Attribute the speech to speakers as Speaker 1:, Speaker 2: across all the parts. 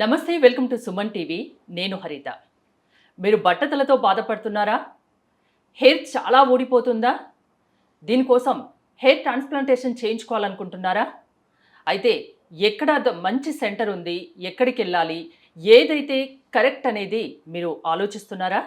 Speaker 1: నమస్తే, welcome to Suman TV. నేను హరిత. మీరు బట్టతలతో బాధపడుతున్నారా? హెయిర్ చాలా ఊడిపోతుందా? దీనికోసం హెయిర్ ట్రాన్స్ప్లాంటేషన్ చేయించుకోవాలనుకుంటున్నారా? అయితే ఎక్కడ మంచి సెంటర్ ఉంది, ఎక్కడికి వెళ్ళాలి, ఏదైతే కరెక్ట్ అనేది మీరు ఆలోచిస్తున్నారా?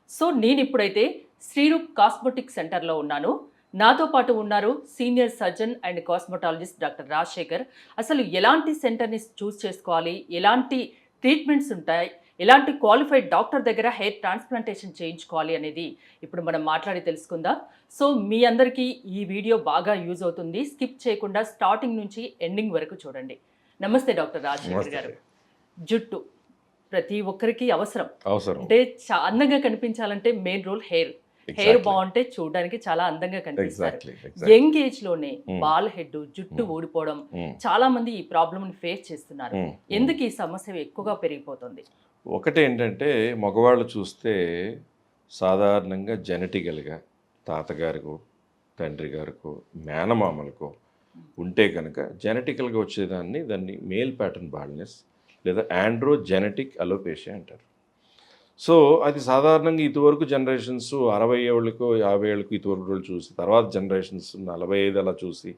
Speaker 1: సో నేను ఇప్పుడైతే శ్రీరూప్ కాస్మెటిక్ సెంటర్లో ఉన్నాను. నాతో పాటు ఉన్నారు senior surgeon and cosmetologist doctor Rajasekhar. అసలు ఎలాంటి సెంటర్ని చూస్ చేసుకోవాలి, ఎలాంటి ట్రీట్మెంట్స్ ఉంటాయి, ఎలాంటి క్వాలిఫైడ్ డాక్టర్ దగ్గర హెయిర్ ట్రాన్స్ప్లాంటేషన్ చేయించుకోవాలి అనేది ఇప్పుడు మనం మాట్లాడి తెలుసుకుందాం. సో మీ అందరికీ ఈ వీడియో బాగా యూజ్ అవుతుంది. స్కిప్ చేయకుండా స్టార్టింగ్ నుంచి ఎండింగ్ వరకు చూడండి. నమస్తే డాక్టర్ రాజశేఖర్ గారు. జుట్టు ప్రతి ఒక్కరికి అవసరం. అంటే అందంగా కనిపించాలంటే మెయిన్ రోల్ హెయిర్. హెయిర్ బాగుంటే చూడడానికి చాలా అందంగా కనిపిస్తారు. యంగ్ ఏజ్ లోనే బాల్ హెడ్, జుట్టు ఊడిపోవడం, చాలా మంది ఈ ప్రాబ్లమ్ ని ఫేస్ చేస్తున్నారు. ఎందుకు ఈ సమస్య ఎక్కువగా పెరిగిపోతుంది?
Speaker 2: ఒకటి ఏంటంటే, మగవాళ్ళు చూస్తే సాధారణంగా జెనెటికల్గా తాతగారికో, తండ్రి గారికో, మేనమామలకో ఉంటే కనుక జెనెటికల్గా దాన్ని మేల్ ప్యాటర్న్ బాల్నెస్ లేదా ఆండ్రోజెనెటిక్ అలోపేషియా అంటారు. సో అది సాధారణంగా ఇదివరకు జనరేషన్స్ 60 ఏళ్ళకో 50 ఏళ్ళకు ఇదివరకు రోజులు చూసి, తర్వాత జనరేషన్స్ 45 అలా చూసి,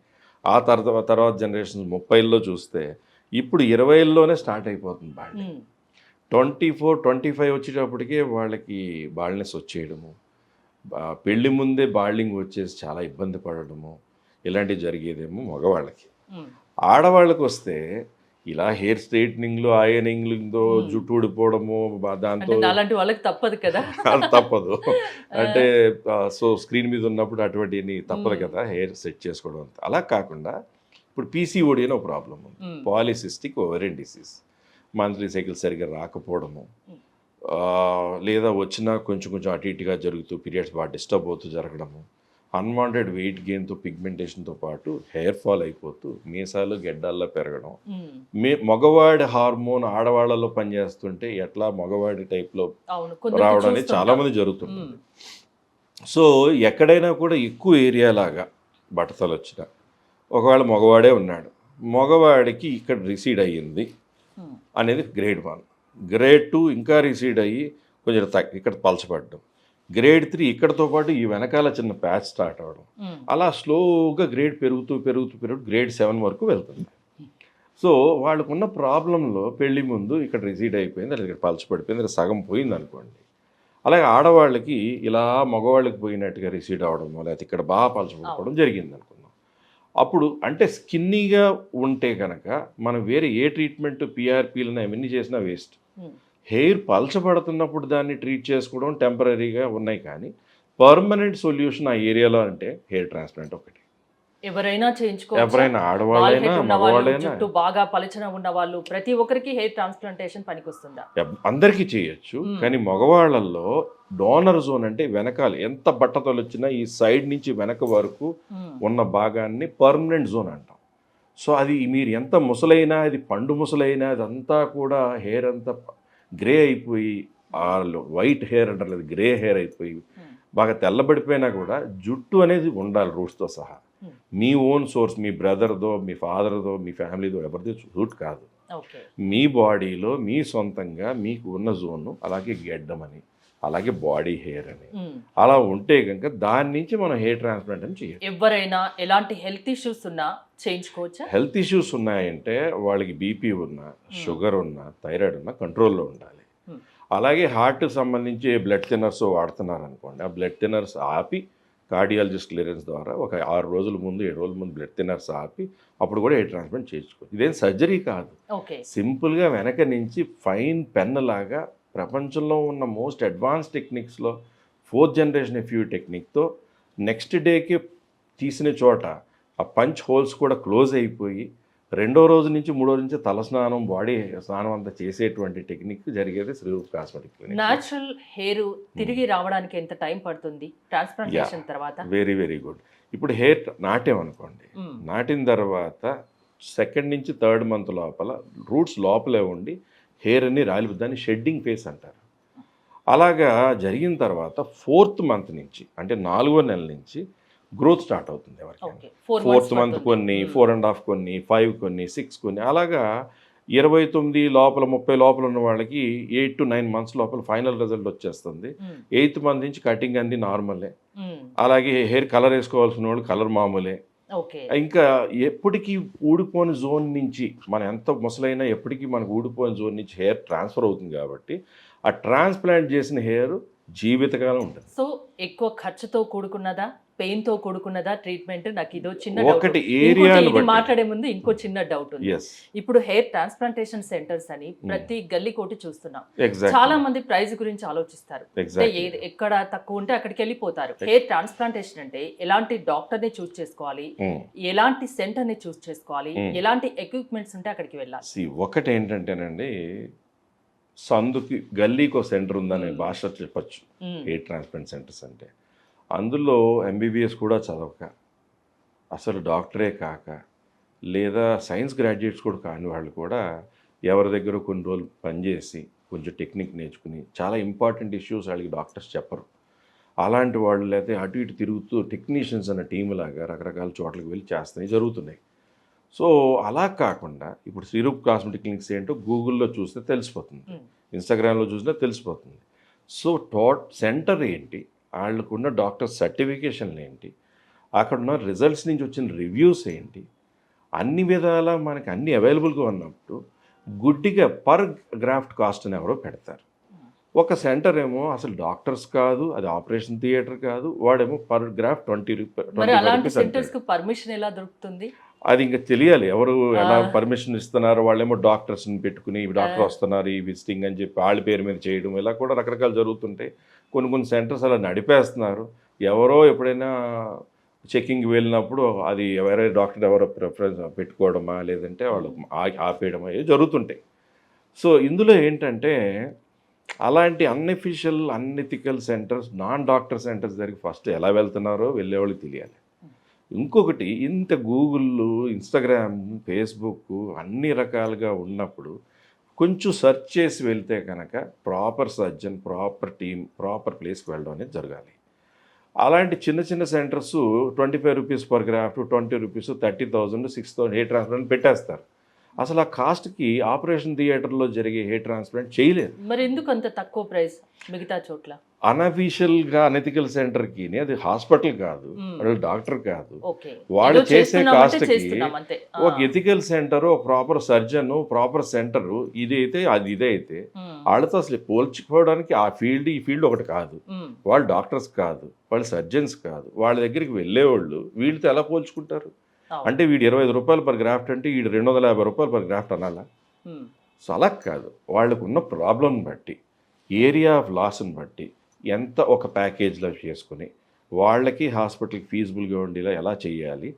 Speaker 2: ఆ తర్వాత జనరేషన్స్ 30లో చూస్తే ఇప్పుడు 20లోనే స్టార్ట్ అయిపోతుంది బాల్డ్. 24-25 వచ్చేటప్పటికే వాళ్ళకి బాల్నెస్ వచ్చేయడము, పెళ్లి ముందే బాల్డింగ్ వచ్చేసి చాలా ఇబ్బంది పడడము, ఇలాంటివి జరిగేదేమో మగవాళ్ళకి. ఆడవాళ్ళకి వస్తే ఇలా హెయిర్ స్ట్రైట్నింగ్లు, ఐరనింగ్లతో జుట్టు ఊడిపోవడము, దాంతో
Speaker 1: అలాంటి వాళ్ళకి తప్పదు కదా.
Speaker 2: తప్పదు అంటే సో స్క్రీన్ మీద ఉన్నప్పుడు అటువంటివి తప్పదు కదా హెయిర్ సెట్ చేసుకోవడం అంతా. అలా కాకుండా ఇప్పుడు పీసీఓడి అని ఒక ప్రాబ్లం ఉంది, polycystic ovarian disease. Monthly cycle సరిగ్గా రాకపోవడము, లేదా వచ్చినా కొంచెం అటు ఇటుగా జరుగుతూ పీరియడ్స్ బాగా డిస్టర్బ్ అవుతూ జరగడము, అన్వాంటెడ్ వెయిట్ గెయిన్తో పిగ్మెంటేషన్తో పాటు హెయిర్ ఫాల్ అయిపోతూ మీసాలు గెడ్డాల్లో పెరగడం, మగవాడి హార్మోన్ ఆడవాళ్ళలో పనిచేస్తుంటే ఎట్లా మగవాడి టైప్లో రావడం అనేది చాలామంది జరుగుతుంది. సో ఎక్కడైనా కూడా ఎక్కువ ఏరియా లాగా బట్టతలు వచ్చిన ఒకవేళ మగవాడే ఉన్నాడు, మగవాడికి ఇక్కడ రిసీడ్ అయ్యింది అనేది గ్రేడ్ 1. గ్రేడ్ 2 ఇంకా రిసీడ్ అయ్యి కొంచెం ఇక్కడ పలచబడ్డం. గ్రేడ్ 3 ఇక్కడతో పాటు ఈ వెనకాల చిన్న ప్యాచ్ స్టార్ట్ అవ్వడం, అలా స్లోగా గ్రేడ్ పెరుగుతూ గ్రేడ్ 7 వరకు వెళ్తుంది. సో వాళ్ళకున్న ప్రాబ్లంలో పెళ్లి ముందు ఇక్కడ రిసీడ్ అయిపోయింది, లేదా ఇక్కడ పలచబడిపోయింది, లేదా సగం పోయింది అనుకోండి. అలాగే ఆడవాళ్ళకి ఇలా మగవాళ్ళకి పోయినట్టుగా రిసీడ్ అవ్వడం, లేకపోతే ఇక్కడ బాగా పలచబడిపోవడం జరిగింది అనుకుందాం. అప్పుడు అంటే స్కిన్నీగా ఉంటే కనుక మనం వేరే ఏ ట్రీట్మెంట్ పిఆర్పీలను అవన్నీ చేసినా వేస్ట్. హెయిర్ పలచబడుతున్నప్పుడు దాన్ని ట్రీట్ చేసుకోవడం టెంపరీగా ఉన్నాయి, కానీ పర్మనెంట్ సొల్యూషన్ ఆ ఏరియాలో అంటే హెయిర్ ట్రాన్స్ప్లాంట్ ఒకటి.
Speaker 1: ఎవరైనా
Speaker 2: ఆడవాళ్ళైనా మగవాళ్ళైనా,
Speaker 1: బాగా పలచన ఉన్న వాళ్ళు ప్రతి ఒక్కరికి హెయిర్ ట్రాన్స్ప్లాంటేషన్ పనికొస్తుందా?
Speaker 2: అందరికీ చేయొచ్చు, కానీ మగవాళ్ళల్లో డోనర్ జోన్ అంటే వెనకాల ఎంత బట్టతలు వచ్చినా ఈ సైడ్ నుంచి వెనక వరకు ఉన్న భాగాన్ని పర్మనెంట్ జోన్ అంటాం. సో అది మీరు ఎంత ముసలైనా, అది పండు ముసలైనా, అదంతా కూడా హెయిర్ అంతా గ్రే అయిపోయి, వైట్ హెయిర్ అంటారు, లేదు గ్రే హెయిర్ అయిపోయి బాగా తెల్లబడిపోయినా కూడా జుట్టు అనేది ఉండాలి రూట్స్తో సహా. మీ ఓన్ సోర్స్, మీ బ్రదర్దో, మీ ఫాదర్దో, మీ ఫ్యామిలీదో ఎవరిదో జుట్టు కాదు, మీ బాడీలో మీ సొంతంగా మీకు ఉన్న జోను, అలాగే గెడ్డం అని, అలాగే బాడీ హెయిర్ అని అలా ఉంటే కనుక దాని నుంచి మనం హెయిర్ ట్రాన్స్ప్లాంట్ అని చేయాలి.
Speaker 1: ఎవరైనా ఎలాంటి హెల్త్ ఇష్యూస్ ఉన్నా చేయించుకోవచ్చా?
Speaker 2: హెల్త్ ఇష్యూస్ ఉన్నాయంటే వాళ్ళకి బీపీ ఉన్నా, షుగర్ ఉన్నా, థైరాయిడ్ ఉన్నా కంట్రోల్లో ఉండాలి. అలాగే హార్ట్కి సంబంధించి బ్లడ్ థిన్నర్స్ వాడుతున్నారు అనుకోండి, ఆ బ్లడ్ థిన్నర్స్ ఆపి కార్డియాలజిస్ట్ క్లియరెన్స్ ద్వారా ఒక 6 రోజుల ముందు 7 రోజుల ముందు బ్లడ్ థిన్నర్స్ ఆపి అప్పుడు కూడా హెయిర్ ట్రాన్స్ప్లాంట్ చేయించుకోవచ్చు. ఇదేం సర్జరీ కాదు, సింపుల్గా వెనక నుంచి ఫైన్ పెన్ లాగా ప్రపంచంలో ఉన్న మోస్ట్ అడ్వాన్స్ టెక్నిక్స్లో 4th జనరేషన్ ఎఫ్యూ టెక్నిక్తో నెక్స్ట్ డేకి తీసిన చోట ఆ పంచ్ హోల్స్ కూడా క్లోజ్ అయిపోయి 2వ రోజు నుంచి 3వ రోజు నుంచి తలస్నానం, బాడీ స్నానం అంతా చేసేటువంటి టెక్నిక్ జరిగేది Shreeroop cosmetic clinic.
Speaker 1: Natural hair తిరిగి రావడానికి ఎంత టైం పడుతుంది ట్రాన్స్ప్లాంటేషన్ తర్వాత?
Speaker 2: Very very good. ఇప్పుడు హెయిర్ నాటామనుకోండి, నాటిన తర్వాత 2nd నుంచి 3rd మంత్ లోపల రూట్స్ లోపలే ఉండి హెయిర్ అన్ని రాలిపోద్దాన్ని షెడ్డింగ్ ఫేస్ అంటారు. అలాగా జరిగిన తర్వాత 4th మంత్ నుంచి అంటే 4వ నెల నుంచి గ్రోత్ స్టార్ట్ అవుతుంది ఎవరికైనా. 4th మంత్ కొన్ని, 4.5 కొన్ని, 5 కొన్ని, 6 కొన్ని, అలాగా 29 లోపల 30 లోపల ఉన్న వాళ్ళకి 8 to 9 months లోపల ఫైనల్ రిజల్ట్ వచ్చేస్తుంది. 8th month నుంచి కటింగ్ అంది నార్మలే. అలాగే హెయిర్ కలర్ వేసుకోవాల్సిన వాళ్ళు కలర్ మామూలే.
Speaker 1: ఓకే.
Speaker 2: ఇంకా ఎప్పటికీ ఊడిపోని జోన్ నుంచి మనం ఎంత ముసలైనా ఎప్పటికీ మనకు ఊడిపోయిన జోన్ నుంచి హెయిర్ ట్రాన్స్ఫర్ అవుతుంది కాబట్టి ఆ ట్రాన్స్ప్లాంట్ చేసిన హెయిర్ జీవితకాలం ఉంటుంది.
Speaker 1: సో ఎక్కువ ఖర్చుతో కూడుకున్నదా, పెయిన్ తో కూడుకున్నదా ట్రీట్మెంట్? నాకు ఇదో చిన్న
Speaker 2: ఒకటి ఏరియాను
Speaker 1: ఇది మాట్లాడే ముందు ఇంకో చిన్న డౌట్ ఉంది.
Speaker 2: Yes.
Speaker 1: ఇప్పుడు హెయిర్ ట్రాన్స్ప్లాంటేషన్ సెంటర్స్ అని ప్రతి గల్లీ కోటి చూస్తున్నాం.
Speaker 2: Exactly.
Speaker 1: చాలా మంది ప్రైస్ గురించి ఆలోచిస్తారు. అంటే
Speaker 2: Exactly.
Speaker 1: ఎక్కడ తక్కువ ఉంటే అక్కడికి వెళ్ళిపోతారు. హెయిర్ ట్రాన్స్ప్లాంటేషన్ అంటే ఎలాంటి డాక్టర్ ని చూస్ చేసుకోవాలి, ఎలాంటి సెంటర్ ని చూస్ చేసుకోవాలి, ఎలాంటి ఎక్విప్మెంట్స్ ఉంటే అక్కడికి వెళ్ళాలి?
Speaker 2: See, ఒకటి ఏంటంటేనండి, సందుకి గల్లీకి ఒక సెంటర్ ఉందని భాష చెప్పచ్చు హెయిర్ ట్రాన్స్ప్లాంట్ సెంటర్స్ అంటే. అందులో MBBS కూడా చదవక, అసలు డాక్టరే కాక, లేదా సైన్స్ గ్రాడ్యుయేట్స్ కూడా కాని వాళ్ళు కూడా ఎవరి దగ్గర కొన్ని రోజులు పనిచేసి కొంచెం టెక్నిక్ నేర్చుకుని చాలా ఇంపార్టెంట్ ఇష్యూస్ వాళ్ళకి డాక్టర్స్ చెప్పరు. అలాంటి వాళ్ళు లేకపోతే అటు ఇటు తిరుగుతూ టెక్నీషియన్స్ అన్న టీం లాగా రకరకాల చోట్లకి వెళ్ళి చేస్తున్నాయి జరుగుతున్నాయి. సో అలా కాకుండా ఇప్పుడు శ్రీరూప్ కాస్మెటిక్ క్లినిక్స్ ఏంటో గూగుల్లో చూస్తే తెలిసిపోతుంది, ఇన్స్టాగ్రామ్లో చూసినా తెలిసిపోతుంది. సో సెంటర్ ఏంటి, వాళ్ళకున్న డాక్టర్ సర్టిఫికేషన్లు ఏంటి, అక్కడ ఉన్న రిజల్ట్స్ నుంచి వచ్చిన రివ్యూస్ ఏంటి, అన్ని విధాల మనకి అన్ని అవైలబుల్గా ఉన్నప్పుడు గుడ్డిగా పర్ గ్రాఫ్ట్ కాస్ట్ అని ఎవరో పెడతారు. ఒక సెంటర్ ఏమో అసలు డాక్టర్స్ కాదు, అది ఆపరేషన్ థియేటర్ కాదు, వాడేమో పర్ గ్రాఫ్ 20 రూపీస్.
Speaker 1: పర్మిషన్ ఎలా దొరుకుతుంది?
Speaker 2: అది ఇంకా తెలియాలి ఎవరు ఎలా పర్మిషన్ ఇస్తున్నారు. వాళ్ళేమో డాక్టర్స్ని పెట్టుకుని డాక్టర్ వస్తున్నారు ఈ విజిటింగ్ అని చెప్పి వాళ్ళ పేరు మీద చేయడం, ఇలా కూడా రకరకాలు జరుగుతుంటాయి. కొన్ని సెంటర్స్ అలా నడిపేస్తున్నారు. ఎవరో ఎప్పుడైనా చెకింగ్ వెళ్ళినప్పుడు అది వేరే డాక్టర్ ఎవరో ప్రిఫరెన్స్ పెట్టుకోవడమా లేదంటే వాళ్ళు ఆపేయడమా ఇవి జరుగుతుంటాయి. సో ఇందులో ఏంటంటే అలాంటి unofficial unethical centres, non doctor centres దగ్గరికి ఫస్ట్ ఎలా వెళ్తున్నారో వెళ్ళేవాళ్ళకి తెలియాలి. ఇంకొకటి, ఇంత గూగుల్, ఇన్స్టాగ్రామ్, ఫేస్బుక్ అన్ని రకాలుగా ఉన్నప్పుడు కొంచెం సెర్చ్ చేసి వెళ్తే కనుక proper surgeon, proper team, proper ప్లేస్కి వెళ్ళడం అనేది జరగాలి. అలాంటి చిన్న centres 25 rupees per graft, 20 rupees, 30,000, 6,000 hair transplant పెట్టేస్తారు. అసలు ఆ కాస్ట్కి ఆపరేషన్ థియేటర్లో జరిగే హెయిర్ ట్రాన్స్ప్లాంట్ చేయలేదు.
Speaker 1: మరి ఎందుకు అంత తక్కువ ప్రైస్ మిగతా చోట్ల?
Speaker 2: అనఫీషియల్గా అనెథికల్ సెంటర్కి అది హాస్పిటల్ కాదు, వాళ్ళు డాక్టర్ కాదు, వాళ్ళు చేసే కాస్ట్కి ఒక ఎథికల్ సెంటర్, ఒక ప్రాపర్ సర్జన్, ప్రాపర్ సెంటరు ఇదైతే అది ఇదైతే వాళ్ళతో అసలు పోల్చుకోవడానికి ఆ ఫీల్డ్ ఈ ఫీల్డ్ ఒకటి కాదు. వాళ్ళు డాక్టర్స్ కాదు, వాళ్ళు సర్జన్స్ కాదు, వాళ్ళ దగ్గరికి వెళ్ళేవాళ్ళు వీళ్ళతో ఎలా పోల్చుకుంటారు? అంటే వీడు 25 రూపాయలు పర్ గ్రాఫ్ట్ అంటే వీడు 250 రూపాయలు పర్ గ్రాఫ్ట్ అనాలా? సో అలా కాదు, వాళ్ళకు ఉన్న ప్రాబ్లం బట్టి, ఏరియా ఆఫ్ లాస్ని బట్టి ఎంత ఒక ప్యాకేజ్లో చేసుకుని వాళ్ళకి హాస్పిటల్కి ఫీజిబుల్గా ఉండేలా ఎలా చేయాలి,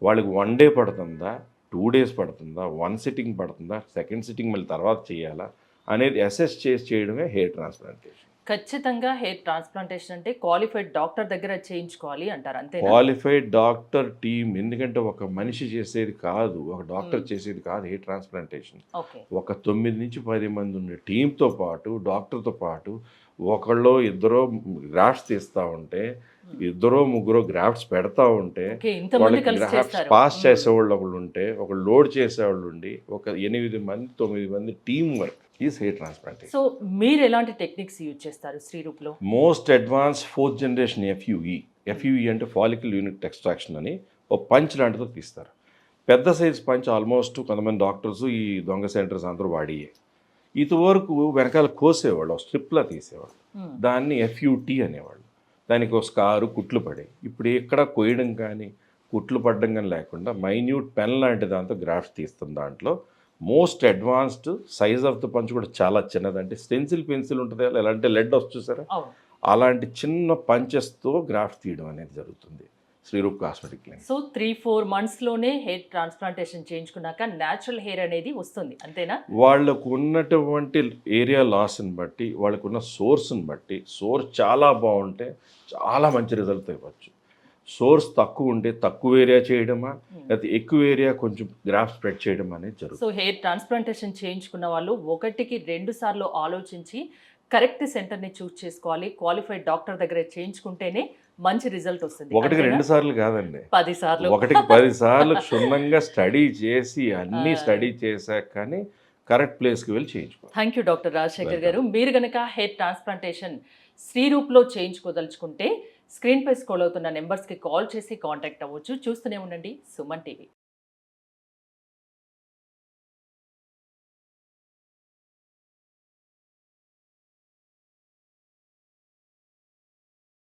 Speaker 2: వాళ్ళకి 1 డే పడుతుందా, 2 days పడుతుందా, 1 sitting పడుతుందా, 2nd sitting మళ్ళీ తర్వాత చేయాలా అనేది అసెస్ చేసి చేయడమే హెయిర్ ట్రాన్స్ప్లాంటేషన్.
Speaker 1: ఖచ్చితంగా హెయిర్ ట్రాన్స్ప్లాంటేషన్ అంటే క్వాలిఫైడ్ డాక్టర్ దగ్గర చేయించుకోవాలి అంటారు, అంతే?
Speaker 2: క్వాలిఫైడ్ డాక్టర్ టీమ్, ఎందుకంటే ఒక మనిషి చేసేది కాదు, ఒక డాక్టర్ చేసేది కాదు హెయిర్ ట్రాన్స్ప్లాంటేషన్. ఒక 9 నుంచి 10 మంది ఉండే టీంతో పాటు, డాక్టర్తో పాటు ఒకళ్ళు ఇద్దరు గ్రాఫ్ట్స్ తీస్తూ ఉంటే, 2-3 గ్రాఫ్ట్స్ పెడతా ఉంటే, వాళ్ళకి గ్రాఫ్ట్స్ పాస్ చేసేవాళ్ళు ఒకళ్ళు ఉంటే, ఒకళ్ళు లోడ్ చేసేవాళ్ళు ఉండి, ఒక 8 మంది 9 మంది team work is hair transplantation.
Speaker 1: So మీరు ఎలాంటి టెక్నిక్స్ యూజ్ చేస్తారు శ్రీరూప్లో?
Speaker 2: Most advance 4th generation FUE అంటే ఫాలికల్ యూనిట్ ఎక్స్ట్రాక్షన్ అని ఒక పంచ్ లాంటితో తీస్తారు. పెద్ద సైజ్ పంచ్ ఆల్మోస్ట్ కొంతమంది డాక్టర్స్ ఈ దొంగ సెంటర్స్ అందరూ వాడియే. ఇదివరకు వెనకాల కోసేవాళ్ళు, స్ట్రిప్లా తీసేవాళ్ళు, దాన్ని FUT అనేవాళ్ళు. దానికి ఒక స్కారు, కుట్లు పడే. ఇప్పుడు ఎక్కడ కొయ్యడం కానీ కుట్లు పడడం కానీ లేకుండా మైన్యూట్ పెన్ లాంటి దాంతో గ్రాఫ్ట్స్ తీస్తుంది. దాంట్లో most advanced size of the punch కూడా చాలా చిన్నది, అంటే స్టెన్సిల్ పెన్సిల్ ఉంటుంది ఎలా అంటే లెడ్ వస్తుంది చూసారా, అలాంటి చిన్న పంచెస్తో గ్రాఫ్ట్ తీయడం అనేది జరుగుతుంది శ్రీరూప్ కాస్మెటిక్ క్లినిక్.
Speaker 1: సో 3-4 monthsలోనే హెయిర్ ట్రాన్స్ప్లాంటేషన్ చేయించుకున్నాక న్యాచురల్ హెయిర్ అనేది వస్తుంది, అంతేనా?
Speaker 2: వాళ్ళకు ఉన్నటువంటి ఏరియా లాస్ని బట్టి, వాళ్ళకున్న సోర్స్ని బట్టి, సోర్స్ చాలా బాగుంటే చాలా మంచి రిజల్ట్ ఇవ్వచ్చు. సోర్స్ తక్కువ ఉంటే తక్కువ ఏరియా చేయడమా, లేకపోతే ఎక్కువ ఏరియా కొంచెం గ్రాఫ్ స్ప్రెడ్ చేయడం అనేది జరుగుతుంది.
Speaker 1: సో హెయిర్ ట్రాన్స్ప్లాంటేషన్ చేయించుకున్న వాళ్ళు 1కి 2 సార్లు ఆలోచించి కరెక్ట్ సెంటర్ని చూస్ చేసుకోవాలి. క్వాలిఫైడ్ డాక్టర్ దగ్గర చేయించుకుంటేనే మంచి రిజల్ట్ వస్తుంది.
Speaker 2: 1కి 2 సార్లు కాదండి,
Speaker 1: 10 సార్లు.
Speaker 2: 1కి 10 సార్లు క్షుణ్ణంగా స్టడీ చేసి అన్నీ స్టడీ చేశాక కానీ కరెక్ట్ ప్లేస్కి వెళ్ళి చేయించుకోవాలి.
Speaker 1: థ్యాంక్ యూ డాక్టర్ రాజశేఖర్ గారు. మీరు గనక హెయిర్ ట్రాన్స్ప్లాంటేషన్ శ్రీ రూప్లో చేయించుకోదలుచుకుంటే స్క్రీన్పై స్క్రోల్ అవుతున్న నెంబర్స్కి కాల్ చేసి కాంటాక్ట్ అవ్వచ్చు. చూస్తూనే ఉండండి సుమన్ టీవీ.